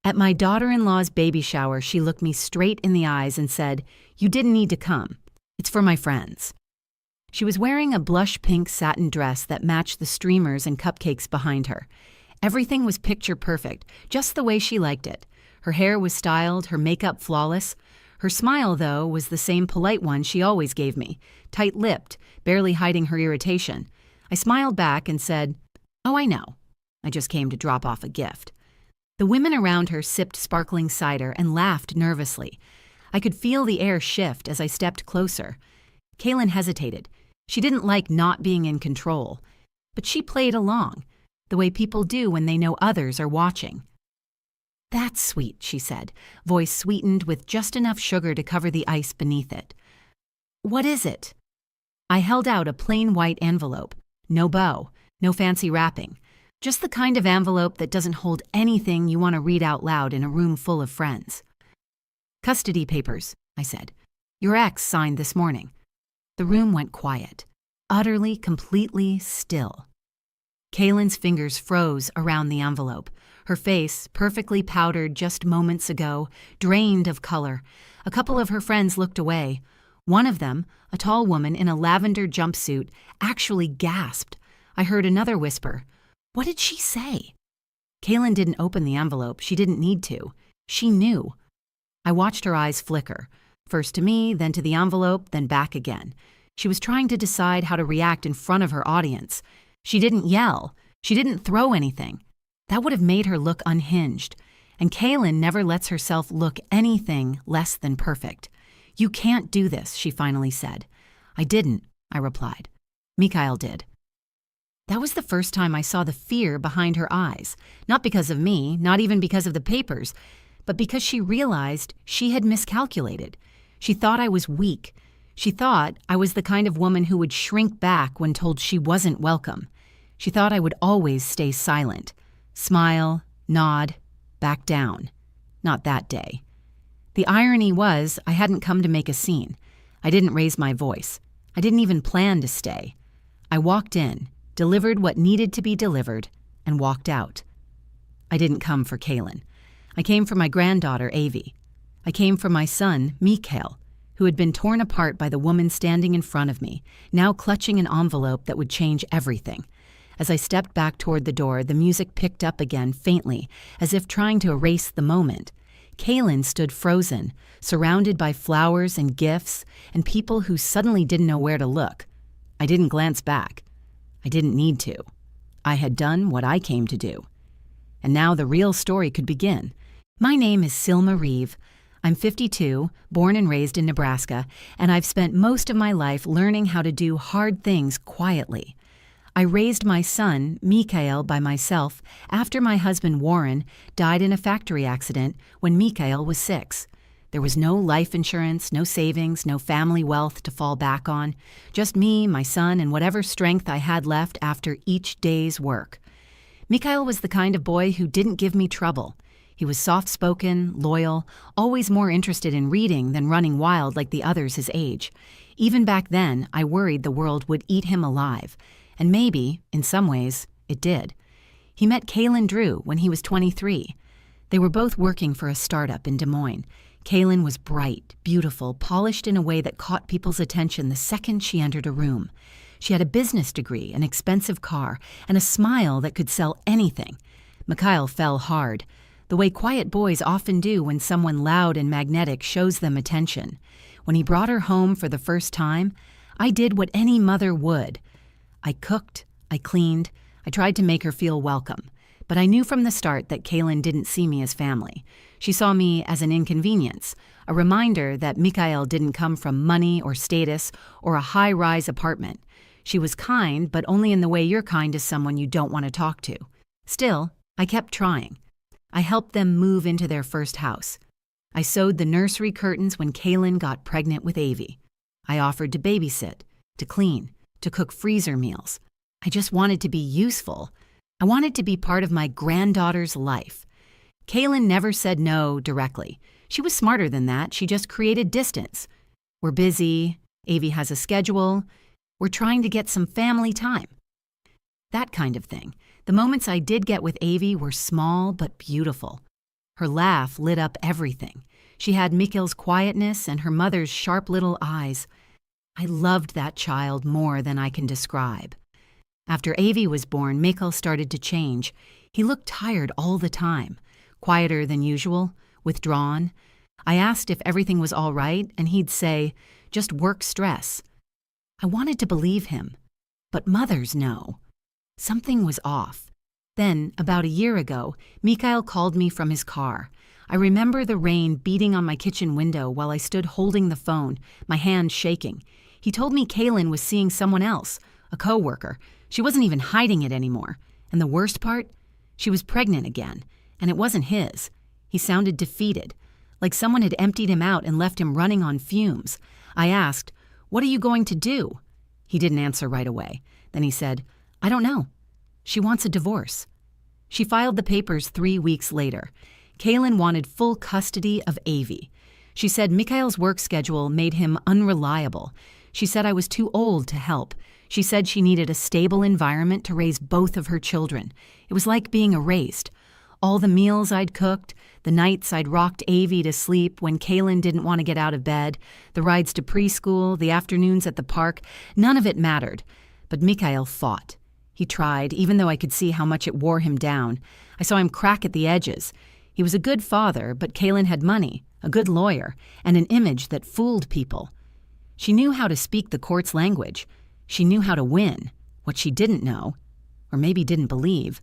At my daughter-in-law's baby shower, she looked me straight in the eyes and said, "You didn't need to come. It's for my friends." She was wearing a blush pink satin dress that matched the streamers and cupcakes behind her. Everything was picture perfect, just the way she liked it. Her hair was styled, her makeup flawless. Her smile, though, was the same polite one she always gave me, tight-lipped, barely hiding her irritation. I smiled back and said, "Oh, I know. I just came to drop off a gift." The women around her sipped sparkling cider and laughed nervously. I could feel the air shift as I stepped closer. Kaylin hesitated. She didn't like not being in control. But she played along, the way people do when they know others are watching. "That's sweet," she said, voice sweetened with just enough sugar to cover the ice beneath it. "What is it?" I held out a plain white envelope. No bow, no fancy wrapping. Just the kind of envelope that doesn't hold anything you want to read out loud in a room full of friends. "Custody papers," I said. "Your ex signed this morning." The room went quiet, utterly, completely still. Kaylin's fingers froze around the envelope. Her face, perfectly powdered just moments ago, drained of color. A couple of her friends looked away. One of them, a tall woman in a lavender jumpsuit, actually gasped. I heard another whisper, "What did she say?" Kaylin didn't open the envelope. She didn't need to. She knew. I watched her eyes flicker, first to me, then to the envelope, then back again. She was trying to decide how to react in front of her audience. She didn't yell. She didn't throw anything. That would have made her look unhinged. And Kaylin never lets herself look anything less than perfect. "You can't do this," she finally said. "I didn't," I replied. "Mikhail did." That was the first time I saw the fear behind her eyes. Not because of me, not even because of the papers, but because she realized she had miscalculated. She thought I was weak. She thought I was the kind of woman who would shrink back when told she wasn't welcome. She thought I would always stay silent. Smile, nod, back down. Not that day. The irony was I hadn't come to make a scene. I didn't raise my voice. I didn't even plan to stay. I walked in, delivered what needed to be delivered, and walked out. I didn't come for Kaylin. I came for my granddaughter, Avi. I came for my son, Mikhail, who had been torn apart by the woman standing in front of me, now clutching an envelope that would change everything. As I stepped back toward the door, the music picked up again faintly, as if trying to erase the moment. Kaylin stood frozen, surrounded by flowers and gifts and people who suddenly didn't know where to look. I didn't glance back. I didn't need to. I had done what I came to do. And now the real story could begin. My name is Silma Reeve. I'm 52, born and raised in Nebraska, and I've spent most of my life learning how to do hard things quietly. I raised my son, Mikhail, by myself after my husband, Warren, died in a factory accident when Mikhail was 6. There was no life insurance, no savings, no family wealth to fall back on. Just me, my son, and whatever strength I had left after each day's work. Mikhail was the kind of boy who didn't give me trouble. He was soft-spoken, loyal, always more interested in reading than running wild like the others his age. Even back then, I worried the world would eat him alive. And maybe, in some ways, it did. He met Kaylin Drew when he was 23. They were both working for a startup in Des Moines. Kaylin was bright, beautiful, polished in a way that caught people's attention the second she entered a room. She had a business degree, an expensive car, and a smile that could sell anything. Mikhail fell hard, the way quiet boys often do when someone loud and magnetic shows them attention. When he brought her home for the first time, I did what any mother would. I cooked, I cleaned, I tried to make her feel welcome. But I knew from the start that Kaylin didn't see me as family. She saw me as an inconvenience, a reminder that Mikhail didn't come from money or status or a high-rise apartment. She was kind, but only in the way you're kind to someone you don't want to talk to. Still, I kept trying. I helped them move into their first house. I sewed the nursery curtains when Kaylin got pregnant with Avi. I offered to babysit, to clean, to cook freezer meals. I just wanted to be useful. I wanted to be part of my granddaughter's life. Kaylin never said no directly. She was smarter than that. She just created distance. We're busy. Avi has a schedule. We're trying to get some family time. That kind of thing. The moments I did get with Avi were small but beautiful. Her laugh lit up everything. She had Mikhail's quietness and her mother's sharp little eyes. I loved that child more than I can describe. After Avi was born, Mikhail started to change. He looked tired all the time, quieter than usual, withdrawn. I asked if everything was all right, and he'd say, "Just work stress." I wanted to believe him, but mothers know. Something was off. Then, about a year ago, Mikhail called me from his car. I remember the rain beating on my kitchen window while I stood holding the phone, my hand shaking. He told me Kaylin was seeing someone else, a coworker. She wasn't even hiding it anymore. And the worst part? She was pregnant again, and it wasn't his. He sounded defeated, like someone had emptied him out and left him running on fumes. I asked, "What are you going to do?" He didn't answer right away. Then he said, "I don't know. She wants a divorce." She filed the papers 3 weeks later. Kaylin wanted full custody of Avi. She said Mikhail's work schedule made him unreliable. She said I was too old to help. She said she needed a stable environment to raise both of her children. It was like being erased. All the meals I'd cooked, the nights I'd rocked Avi to sleep when Kaylin didn't want to get out of bed, the rides to preschool, the afternoons at the park, none of it mattered. But Mikhail fought. He tried, even though I could see how much it wore him down. I saw him crack at the edges. He was a good father, but Kaylin had money, a good lawyer, and an image that fooled people. She knew how to speak the court's language. She knew how to win. What she didn't know, or maybe didn't believe,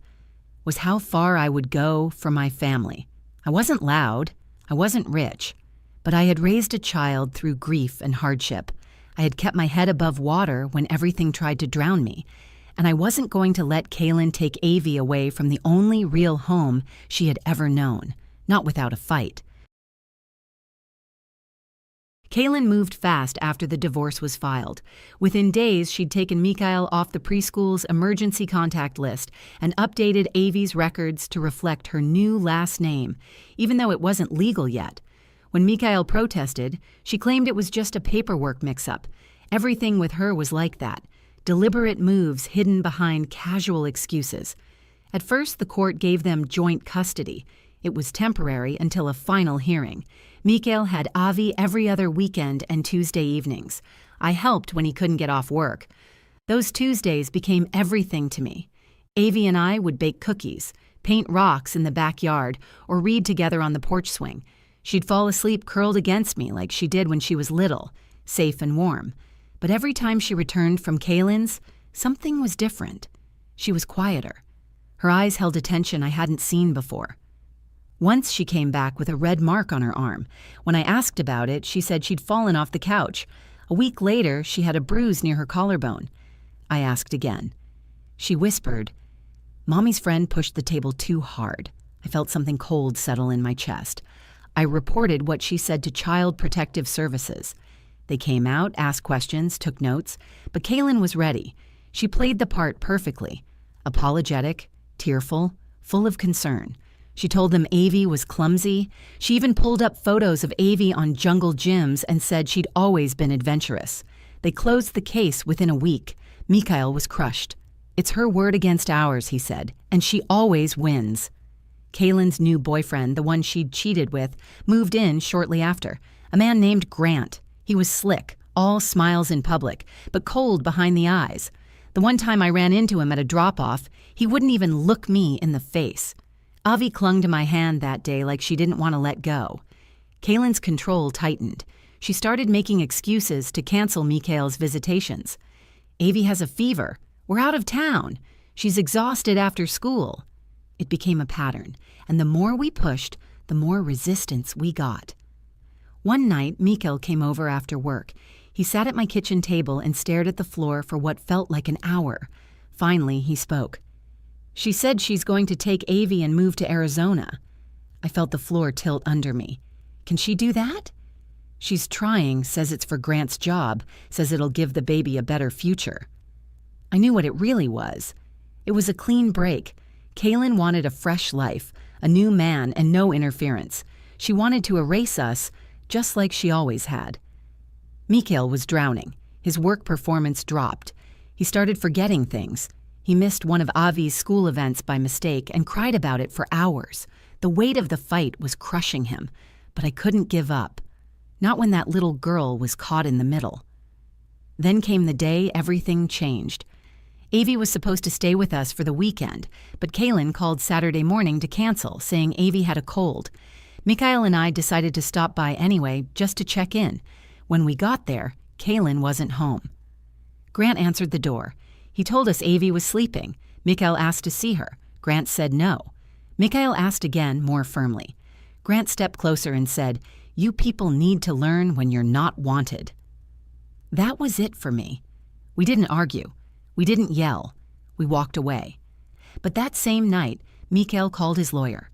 was how far I would go for my family. I wasn't loud. I wasn't rich. But I had raised a child through grief and hardship. I had kept my head above water when everything tried to drown me. And I wasn't going to let Kaylin take Avi away from the only real home she had ever known, not without a fight. Kaylin moved fast after the divorce was filed. Within days, she'd taken Mikhail off the preschool's emergency contact list and updated Avi's records to reflect her new last name, even though it wasn't legal yet. When Mikhail protested, she claimed it was just a paperwork mix-up. Everything with her was like that. Deliberate moves hidden behind casual excuses. At first, the court gave them joint custody. It was temporary until a final hearing. Mikhail had Avi every other weekend and Tuesday evenings. I helped when he couldn't get off work. Those Tuesdays became everything to me. Avi and I would bake cookies, paint rocks in the backyard, or read together on the porch swing. She'd fall asleep curled against me like she did when she was little, safe and warm. But every time she returned from Kaylin's, something was different. She was quieter. Her eyes held a tension I hadn't seen before. Once she came back with a red mark on her arm. When I asked about it, she said she'd fallen off the couch. A week later, she had a bruise near her collarbone. I asked again. She whispered, "Mommy's friend pushed the table too hard." I felt something cold settle in my chest. I reported what she said to Child Protective Services. They came out, asked questions, took notes, but Kaylin was ready. She played the part perfectly. Apologetic, tearful, full of concern. She told them Avi was clumsy. She even pulled up photos of Avi on jungle gyms and said she'd always been adventurous. They closed the case within a week. Mikhail was crushed. "It's her word against ours," he said, "and she always wins." Kaylin's new boyfriend, the one she'd cheated with, moved in shortly after. A man named Grant. He was slick, all smiles in public, but cold behind the eyes. The one time I ran into him at a drop-off, he wouldn't even look me in the face. Avi clung to my hand that day like she didn't want to let go. Kaylin's control tightened. She started making excuses to cancel Mikhail's visitations. "Avi has a fever. We're out of town. She's exhausted after school." It became a pattern, and the more we pushed, the more resistance we got. One night, Mikhail came over after work. He sat at my kitchen table and stared at the floor for what felt like an hour. Finally, he spoke. "She said she's going to take Avi and move to Arizona." I felt the floor tilt under me. "Can she do that?" "She's trying, says it's for Grant's job, says it'll give the baby a better future." I knew what it really was. It was a clean break. Kaylin wanted a fresh life, a new man, and no interference. She wanted to erase us, just like she always had. Mikhail was drowning. His work performance dropped. He started forgetting things. He missed one of Avi's school events by mistake and cried about it for hours. The weight of the fight was crushing him, but I couldn't give up. Not when that little girl was caught in the middle. Then came the day everything changed. Avi was supposed to stay with us for the weekend, but Kaylin called Saturday morning to cancel, saying Avi had a cold. Mikhail and I decided to stop by anyway, just to check in. When we got there, Kaylin wasn't home. Grant answered the door. He told us Avi was sleeping. Mikhail asked to see her. Grant said no. Mikhail asked again, more firmly. Grant stepped closer and said, "You people need to learn when you're not wanted." That was it for me. We didn't argue. We didn't yell. We walked away. But that same night, Mikhail called his lawyer.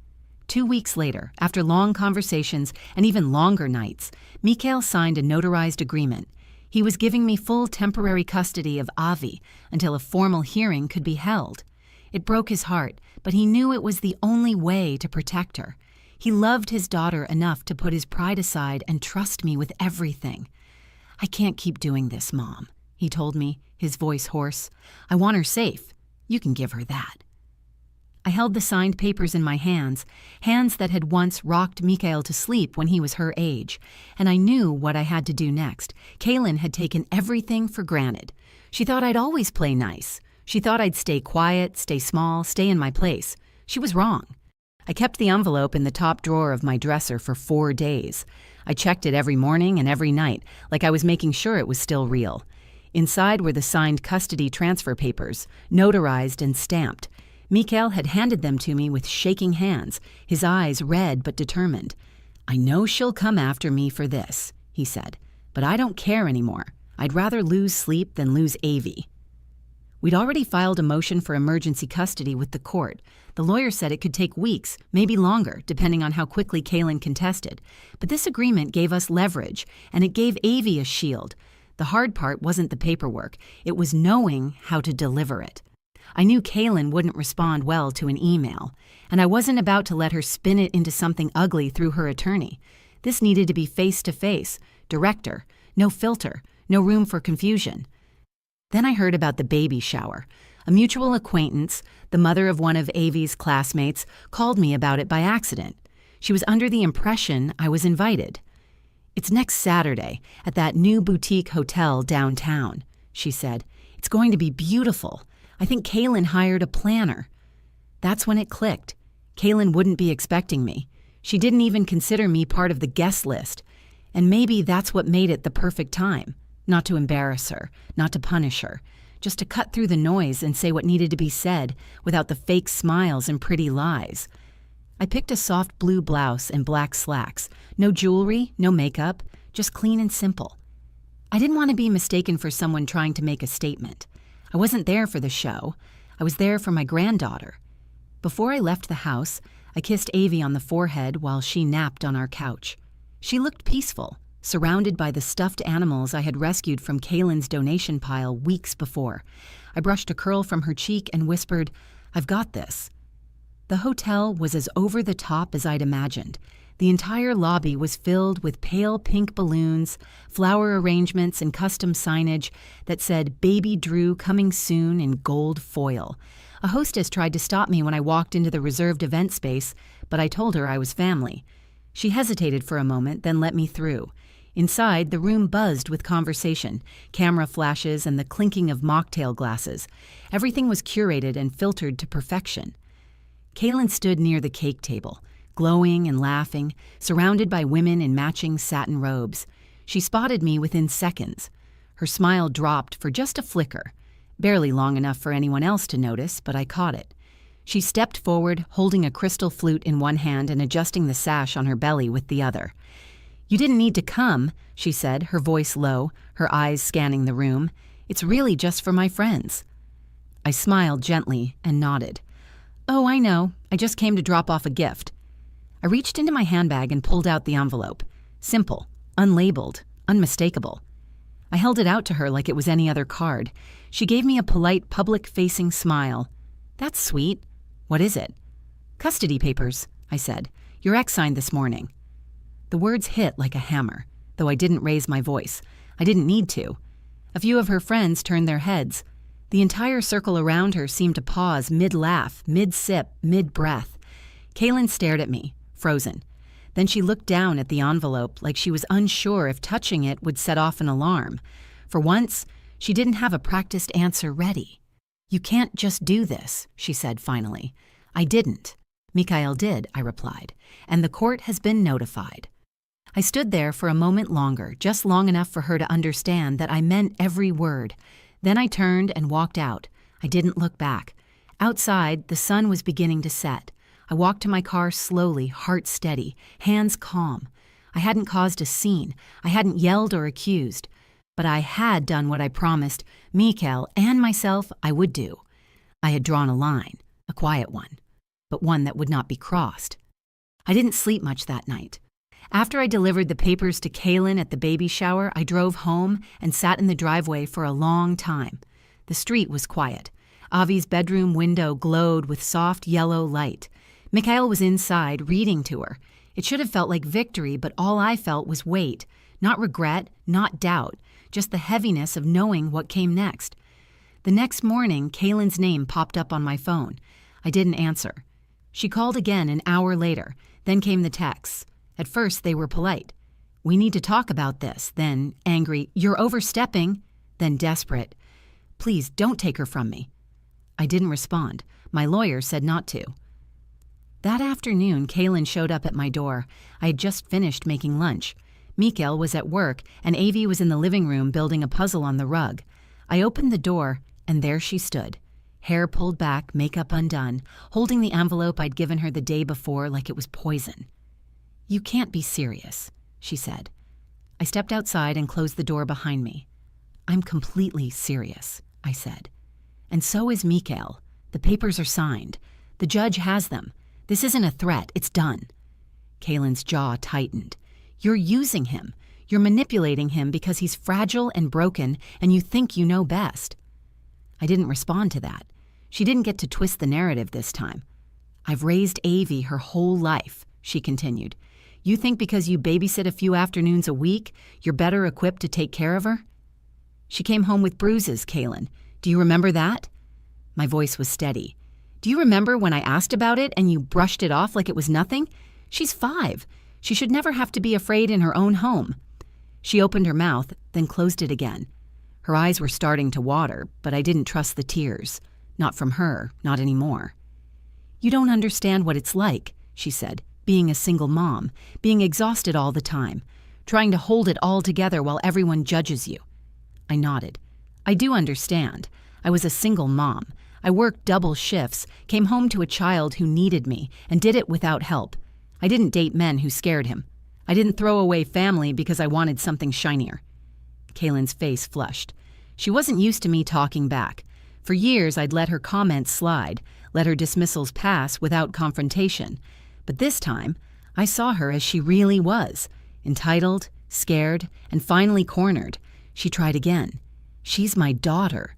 2 weeks later, after long conversations and even longer nights, Mikhail signed a notarized agreement. He was giving me full temporary custody of Avi until a formal hearing could be held. It broke his heart, but he knew it was the only way to protect her. He loved his daughter enough to put his pride aside and trust me with everything. "I can't keep doing this, Mom," he told me, his voice hoarse. "I want her safe. You can give her that." I held the signed papers in my hands that had once rocked Mikhail to sleep when he was her age, and I knew what I had to do next. Kaylin had taken everything for granted. She thought I'd always play nice. She thought I'd stay quiet, stay small, stay in my place. She was wrong. I kept the envelope in the top drawer of my dresser for 4 days. I checked it every morning and every night, like I was making sure it was still real. Inside were the signed custody transfer papers, notarized and stamped. Mikhail had handed them to me with shaking hands, his eyes red but determined. "I know she'll come after me for this," he said, "but I don't care anymore. I'd rather lose sleep than lose Avi." We'd already filed a motion for emergency custody with the court. The lawyer said it could take weeks, maybe longer, depending on how quickly Kaylin contested. But this agreement gave us leverage, and it gave Avi a shield. The hard part wasn't the paperwork. It was knowing how to deliver it. I knew Kaylin wouldn't respond well to an email, and I wasn't about to let her spin it into something ugly through her attorney. This needed to be face-to-face, director, no filter, no room for confusion. Then I heard about the baby shower. A mutual acquaintance, the mother of one of Avi's classmates, called me about it by accident. She was under the impression I was invited. "It's next Saturday at that new boutique hotel downtown," she said. "It's going to be beautiful. I think Kaylin hired a planner." That's when it clicked. Kaylin wouldn't be expecting me. She didn't even consider me part of the guest list. And maybe that's what made it the perfect time. Not to embarrass her, not to punish her, just to cut through the noise and say what needed to be said without the fake smiles and pretty lies. I picked a soft blue blouse and black slacks. No jewelry, no makeup, just clean and simple. I didn't want to be mistaken for someone trying to make a statement. I wasn't there for the show. I was there for my granddaughter. Before I left the house, I kissed Avi on the forehead while she napped on our couch. She looked peaceful, surrounded by the stuffed animals I had rescued from Kaylin's donation pile weeks before. I brushed a curl from her cheek and whispered, "I've got this." The hotel was as over the top as I'd imagined. The entire lobby was filled with pale pink balloons, flower arrangements, and custom signage that said "Baby Drew coming soon" in gold foil. A hostess tried to stop me when I walked into the reserved event space, but I told her I was family. She hesitated for a moment, then let me through. Inside, the room buzzed with conversation, camera flashes, and the clinking of mocktail glasses. Everything was curated and filtered to perfection. Kaylin stood near the cake table, glowing and laughing, surrounded by women in matching satin robes. She spotted me within seconds. Her smile dropped for just a flicker, barely long enough for anyone else to notice, but I caught it. She stepped forward, holding a crystal flute in one hand and adjusting the sash on her belly with the other. "You didn't need to come," she said, her voice low, her eyes scanning the room. "It's really just for my friends." I smiled gently and nodded. "Oh, I know. I just came to drop off a gift." I reached into my handbag and pulled out the envelope. Simple, unlabeled, unmistakable. I held it out to her like it was any other card. She gave me a polite, public-facing smile. "That's sweet. What is it?" "Custody papers," I said. "Your ex signed this morning." The words hit like a hammer, though I didn't raise my voice. I didn't need to. A few of her friends turned their heads. The entire circle around her seemed to pause mid-laugh, mid-sip, mid-breath. Kaylin stared at me, frozen. Then she looked down at the envelope like she was unsure if touching it would set off an alarm. For once, she didn't have a practiced answer ready. "You can't just do this," she said finally. "I didn't." "Mikhail did," I replied, "and the court has been notified." I stood there for a moment longer, just long enough for her to understand that I meant every word. Then I turned and walked out. I didn't look back. Outside, the sun was beginning to set. I walked to my car slowly, heart steady, hands calm. I hadn't caused a scene. I hadn't yelled or accused. But I had done what I promised Mikhail and myself I would do. I had drawn a line, a quiet one, but one that would not be crossed. I didn't sleep much that night. After I delivered the papers to Kaylin at the baby shower, I drove home and sat in the driveway for a long time. The street was quiet. Avi's bedroom window glowed with soft yellow light. Mikhail was inside, reading to her. It should have felt like victory, but all I felt was weight. Not regret, not doubt, just the heaviness of knowing what came next. The next morning, Kaylin's name popped up on my phone. I didn't answer. She called again an hour later. Then came the texts. At first, they were polite. "We need to talk about this." Then, angry, "You're overstepping." Then, desperate, "Please, don't take her from me." I didn't respond. My lawyer said not to. That afternoon, Kaylin showed up at my door. I had just finished making lunch. Mikhail was at work, and Avi was in the living room building a puzzle on the rug. I opened the door, and there she stood, hair pulled back, makeup undone, holding the envelope I'd given her the day before like it was poison. "You can't be serious," she said. I stepped outside and closed the door behind me. "I'm completely serious," I said. "And so is Mikhail. The papers are signed. The judge has them. This isn't a threat. It's done." Kaylin's jaw tightened. "You're using him. You're manipulating him because he's fragile and broken, and you think you know best." I didn't respond to that. She didn't get to twist the narrative this time. "I've raised Avi her whole life," she continued. "You think because you babysit a few afternoons a week, you're better equipped to take care of her?" "She came home with bruises, Kaylin. Do you remember that?" My voice was steady. "Do you remember when I asked about it and you brushed it off like it was nothing? She's 5. She should never have to be afraid in her own home." She opened her mouth, then closed it again. Her eyes were starting to water, but I didn't trust the tears. Not from her, not anymore. "You don't understand what it's like," she said, "being a single mom, being exhausted all the time, trying to hold it all together while everyone judges you." I nodded. "I do understand. I was a single mom. I worked double shifts, came home to a child who needed me, and did it without help. I didn't date men who scared him. I didn't throw away family because I wanted something shinier." Kaylin's face flushed. She wasn't used to me talking back. For years, I'd let her comments slide, let her dismissals pass without confrontation. But this time, I saw her as she really was, entitled, scared, and finally cornered. She tried again. "She's my daughter."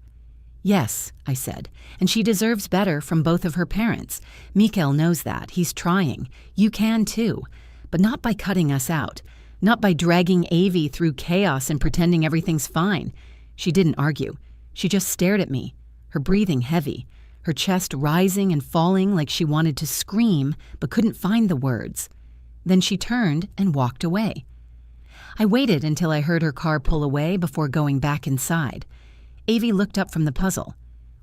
"Yes," I said, "and she deserves better from both of her parents. Mikhail knows that. He's trying. You can too. But not by cutting us out. Not by dragging Avi through chaos and pretending everything's fine." She didn't argue. She just stared at me, her breathing heavy, her chest rising and falling like she wanted to scream but couldn't find the words. Then she turned and walked away. I waited until I heard her car pull away before going back inside. Avi looked up from the puzzle.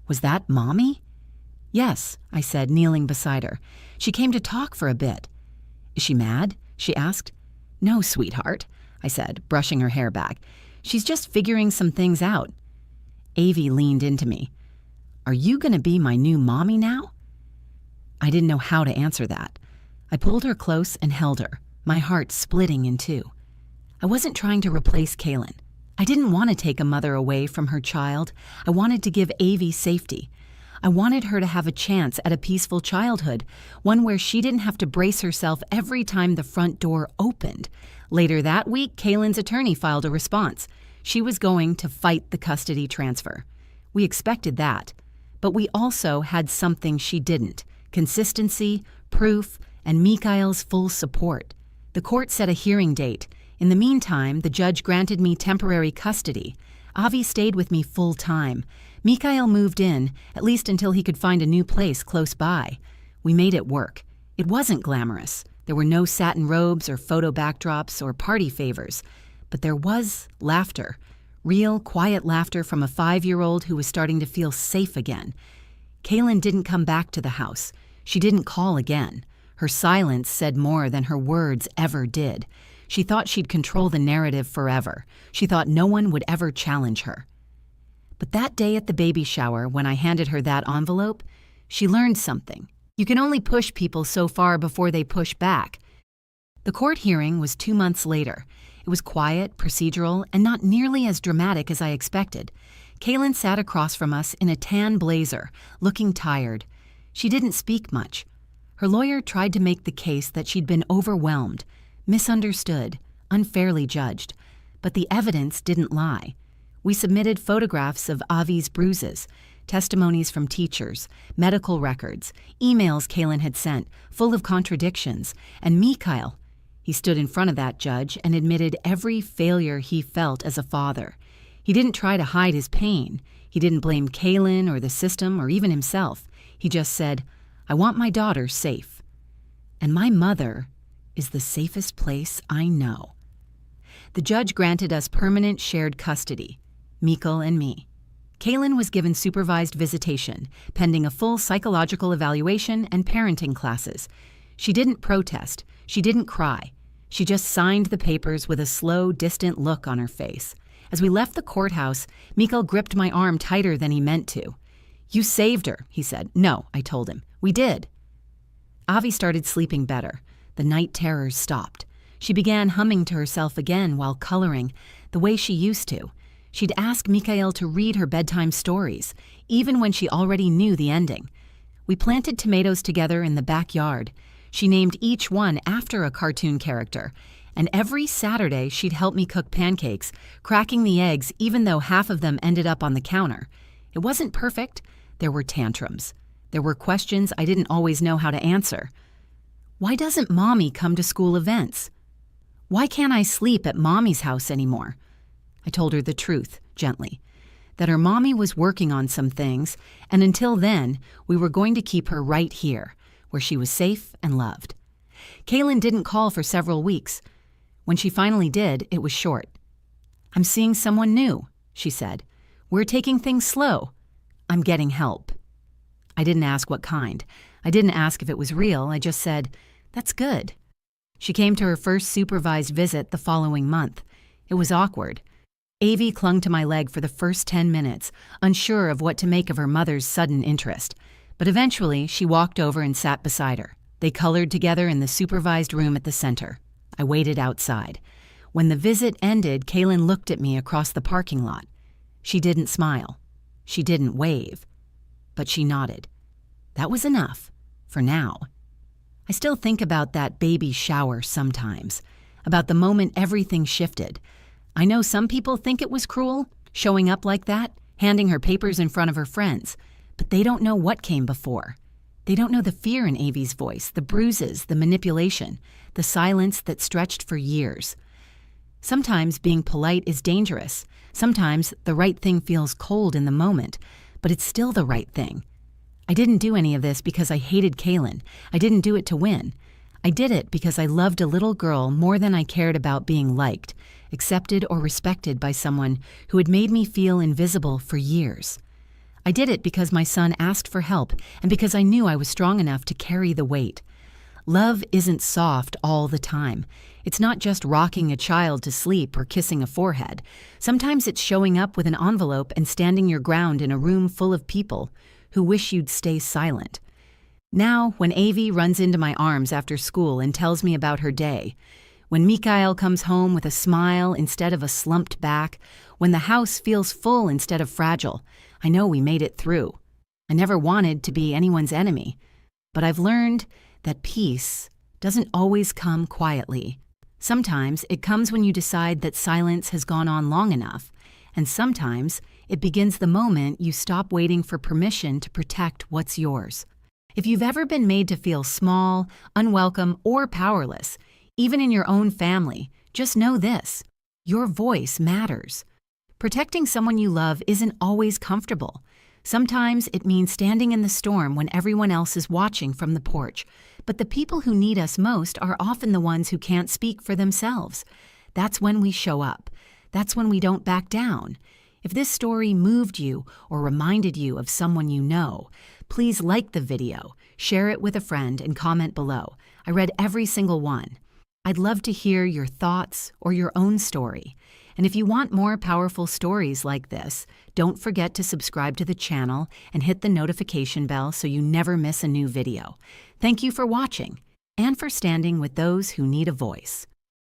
"Was that Mommy?" "Yes," I said, kneeling beside her. "She came to talk for a bit." "Is she mad?" she asked. "No, sweetheart," I said, brushing her hair back. "She's just figuring some things out." Avi leaned into me. "Are you going to be my new mommy now?" I didn't know how to answer that. I pulled her close and held her, my heart splitting in two. I wasn't trying to replace Kaylin. I didn't want to take a mother away from her child. I wanted to give Avi safety. I wanted her to have a chance at a peaceful childhood, one where she didn't have to brace herself every time the front door opened. Later that week, Kaylin's attorney filed a response. She was going to fight the custody transfer. We expected that. But we also had something she didn't: consistency, proof, and Mikhail's full support. The court set a hearing date. In the meantime, the judge granted me temporary custody. Avi stayed with me full time. Mikhail moved in, at least until he could find a new place close by. We made it work. It wasn't glamorous. There were no satin robes or photo backdrops or party favors. But there was laughter. Real, quiet laughter from a 5-year-old who was starting to feel safe again. Kaylin didn't come back to the house. She didn't call again. Her silence said more than her words ever did. She thought she'd control the narrative forever. She thought no one would ever challenge her. But that day at the baby shower, when I handed her that envelope, she learned something. You can only push people so far before they push back. The court hearing was 2 months later. It was quiet, procedural, and not nearly as dramatic as I expected. Kaylin sat across from us in a tan blazer, looking tired. She didn't speak much. Her lawyer tried to make the case that she'd been overwhelmed, misunderstood, unfairly judged. But the evidence didn't lie. We submitted photographs of Avi's bruises, testimonies from teachers, medical records, emails Kaylin had sent, full of contradictions, and Mikhail. He stood in front of that judge and admitted every failure he felt as a father. He didn't try to hide his pain. He didn't blame Kaylin or the system or even himself. He just said, "I want my daughter safe. And my mother is the safest place I know." The judge granted us permanent shared custody, Mikhail and me. Kaylin was given supervised visitation, pending a full psychological evaluation and parenting classes. She didn't protest. She didn't cry. She just signed the papers with a slow, distant look on her face. As we left the courthouse, Mikhail gripped my arm tighter than he meant to. "You saved her," he said. "No," I told him. "We did." Avi started sleeping better. The night terrors stopped. She began humming to herself again while coloring, the way she used to. She'd ask Mikhail to read her bedtime stories, even when she already knew the ending. We planted tomatoes together in the backyard. She named each one after a cartoon character, and every Saturday she'd help me cook pancakes, cracking the eggs even though half of them ended up on the counter. It wasn't perfect. There were tantrums. There were questions I didn't always know how to answer. Why doesn't Mommy come to school events? Why can't I sleep at Mommy's house anymore? I told her the truth, gently, that her mommy was working on some things, and until then, we were going to keep her right here, where she was safe and loved. Kaylin didn't call for several weeks. When she finally did, it was short. "I'm seeing someone new," she said. "We're taking things slow. I'm getting help." I didn't ask what kind. I didn't ask if it was real. I just said, "That's good." She came to her first supervised visit the following month. It was awkward. Avi clung to my leg for the first 10 minutes, unsure of what to make of her mother's sudden interest. But eventually, she walked over and sat beside her. They colored together in the supervised room at the center. I waited outside. When the visit ended, Kaylin looked at me across the parking lot. She didn't smile. She didn't wave. But she nodded. That was enough, for now. I still think about that baby shower sometimes, about the moment everything shifted. I know some people think it was cruel, showing up like that, handing her papers in front of her friends, but they don't know what came before. They don't know the fear in Avi's voice, the bruises, the manipulation, the silence that stretched for years. Sometimes being polite is dangerous. Sometimes the right thing feels cold in the moment, but it's still the right thing. I didn't do any of this because I hated Kaylin. I didn't do it to win. I did it because I loved a little girl more than I cared about being liked, accepted or respected by someone who had made me feel invisible for years. I did it because my son asked for help and because I knew I was strong enough to carry the weight. Love isn't soft all the time. It's not just rocking a child to sleep or kissing a forehead. Sometimes it's showing up with an envelope and standing your ground in a room full of people who wish you'd stay silent. Now, when Avi runs into my arms after school and tells me about her day, when Mikhail comes home with a smile instead of a slumped back, when the house feels full instead of fragile, I know we made it through. I never wanted to be anyone's enemy, but I've learned that peace doesn't always come quietly. Sometimes it comes when you decide that silence has gone on long enough, and sometimes it begins the moment you stop waiting for permission to protect what's yours. If you've ever been made to feel small, unwelcome, or powerless, even in your own family, just know this: your voice matters. Protecting someone you love isn't always comfortable. Sometimes it means standing in the storm when everyone else is watching from the porch. But the people who need us most are often the ones who can't speak for themselves. That's when we show up. That's when we don't back down. If this story moved you or reminded you of someone you know, please like the video, share it with a friend, and comment below. I read every single one. I'd love to hear your thoughts or your own story. And if you want more powerful stories like this, don't forget to subscribe to the channel and hit the notification bell so you never miss a new video. Thank you for watching and for standing with those who need a voice.